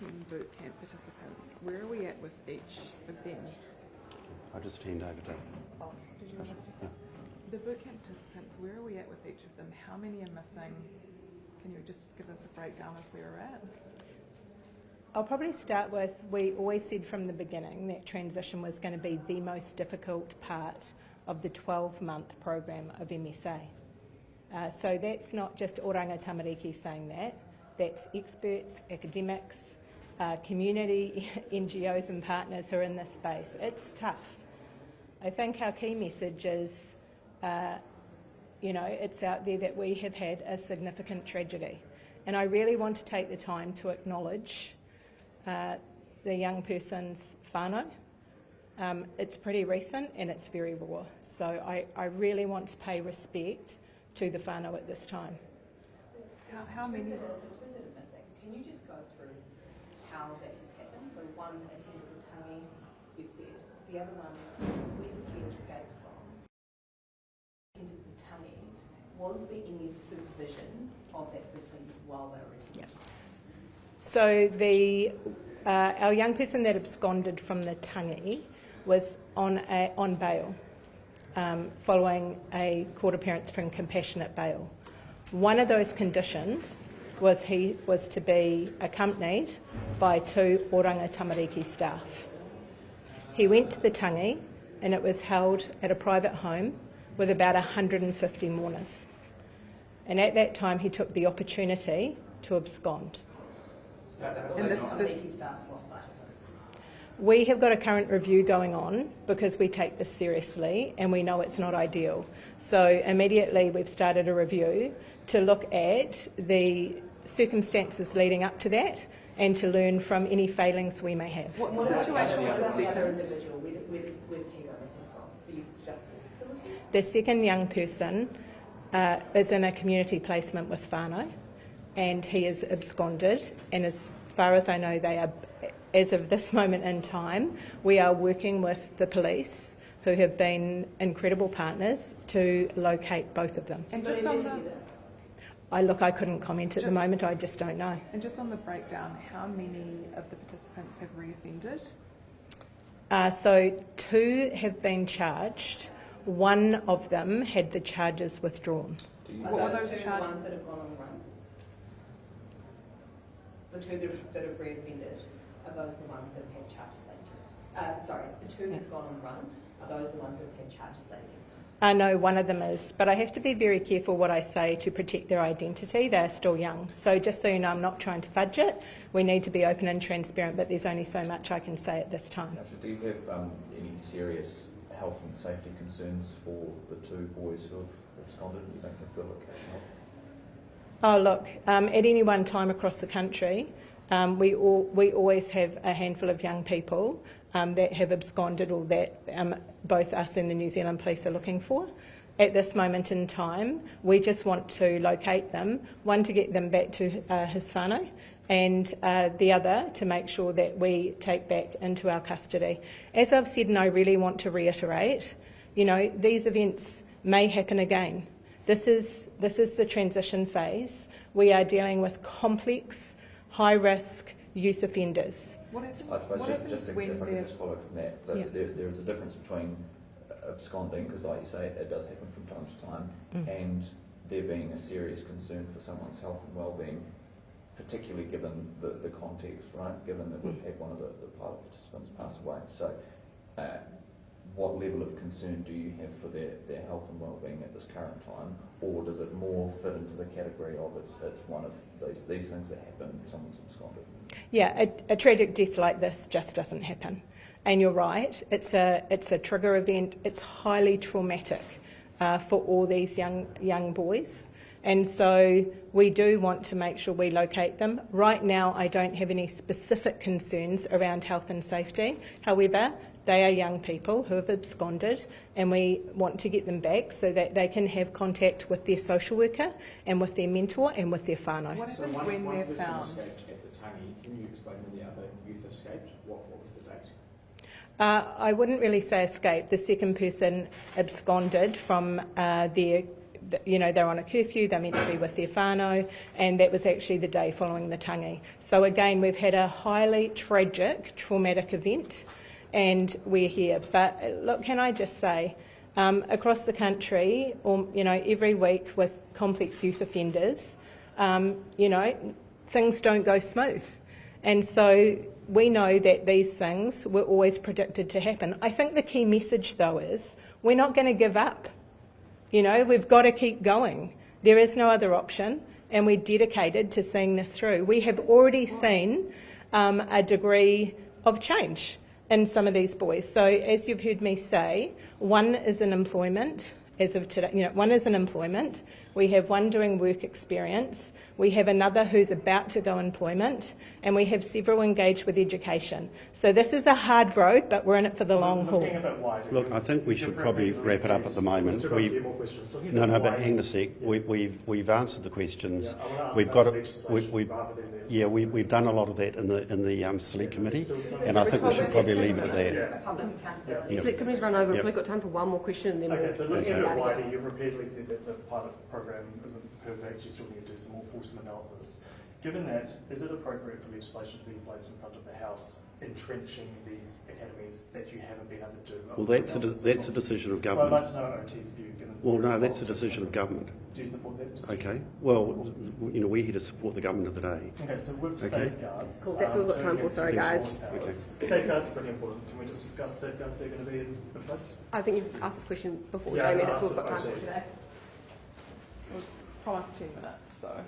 10 boot camp participants. Where are we at with each of them? I just hand over to. Oh, did you want us to? The boot camp participants, where are we at with each of them? How many are missing? Can you just give us a breakdown of where we're at? I'll probably start with, we always said from the beginning that transition was going to be the most difficult part of the 12-month program of MSA. So that's not just Oranga Tamariki saying that, that's experts, academics, community, NGOs and partners who are in this space. It's tough. I think our key message is, it's out there that we have had a significant tragedy. And I really want to take the time to acknowledge the young person's whānau. It's pretty recent and it's very raw. So I really want to pay respect to the whānau at this time. How many? The two that are missing, can you just go through how that has happened? So one attended the tangi, you said. The other one, where did he escape from? Attended the tangi. Was there any supervision of that person while they were attending? Yeah. So our young person that absconded from the tangi was on bail, following a court appearance for compassionate bail. One of those conditions was he was to be accompanied by 2 Oranga Tamariki staff. He went to the tangi and it was held at a private home with about 150 mourners. And at that time he took the opportunity to abscond. And this, we have got a current review going on because we take this seriously and we know it's not ideal. So immediately we've started a review to look at the circumstances leading up to that and to learn from any failings we may have. what situation was the second? Individual, where did he go missing from? The youth justice facility? The second young person is in a community placement with whānau and he is absconded, and as far as I know they are, as of this moment in time, we are working with the police who have been incredible partners to locate both of them. And just on the, I couldn't comment at the moment, I just don't know. and just on the breakdown, how many of the participants have reoffended? So 2 have been charged. 1 of them had the charges withdrawn. What were those The charges? ones that have gone on the run? The 2 that have reoffended, are those the ones that have had charges laid against them? The 2 that have gone on the run, are those the ones that have had charges laid against them? I know one of them is, but I have to be very careful what I say to protect their identity. They're still young. So just so you know, I'm not trying to fudge it. We need to be open and transparent, but there's only so much I can say at this time. Do you have any serious health and safety concerns for the 2 boys who have absconded? You don't have the location of? Oh look, at any one time across the country, we always have a handful of young people that have absconded or that both us and the New Zealand Police are looking for. At this moment in time, we just want to locate them, one to get them back to his whānau, and the other to make sure that we take back into our custody. As I've said, and I really want to reiterate, these events may happen again. This is the transition phase. We are dealing with complex, high-risk youth offenders. I suppose just if I could just follow from that, there is a difference between absconding, because like you say, it does happen from time to time, and there being a serious concern for someone's health and well-being, particularly given the context, right? Given that we've had one of the pilot participants pass away. So what level of concern do you have for their health and well-being at this current time, or does it more fit into the category of it's one of these things that happen, someone's absconded? Yeah, a tragic death like this just doesn't happen. And you're right, it's a trigger event. It's highly traumatic for all these young boys. And so we do want to make sure we locate them. Right now, I don't have any specific concerns around health and safety. However, they are young people who have absconded, and we want to get them back so that they can have contact with their social worker and with their mentor and with their whānau. What happens when they're found? Escaped at the tangi. Can you explain when the other youth escaped? What was the date? I wouldn't really say escape. The second person absconded from their they're on a curfew, they're meant to be with their whānau, and that was actually the day following the tangi. So again, we've had a highly tragic, traumatic event, and we're here. But look, can I just say, across the country, every week with complex youth offenders, things don't go smooth. And so we know that these things were always predicted to happen. I think the key message, though, is we're not going to give up. We've got to keep going. There is no other option, and we're dedicated to seeing this through. We have already seen a degree of change in some of these boys. So as you've heard me say, one is in employment as of today. One is in employment. We have one doing work experience. We have another who's about to go employment, and we have several engaged with education. So this is a hard road, but we're in it for the long haul. Look, I think we should probably wrap it up at the moment. But hang a sec. We've answered the questions. We've got it. We've done a lot of that in the select committee, and I think we should probably leave it at that. Select committee's run over. We've got time for one more question, and then okay, so looking at it wider, you've repeatedly said that the pilot program isn't perfect. You still need to do some more fulsome analysis. Given that, is it appropriate for legislation to be placed in front of the House entrenching these academies that you haven't been able to do? Well, that's a decision of government. Well, I'd like to know OT's view. Given no, that's a decision of government. Do you support that decision? Okay. Well, we're here to support the government of the day. Okay, so with safeguards... Cool, that's all we've got time for, sorry guys. Okay. Safeguards are pretty important. Can we just discuss safeguards that are going to be in place? I think you've asked this question before, Jamie. That's all we've got time for today. We've promised 10 minutes, so...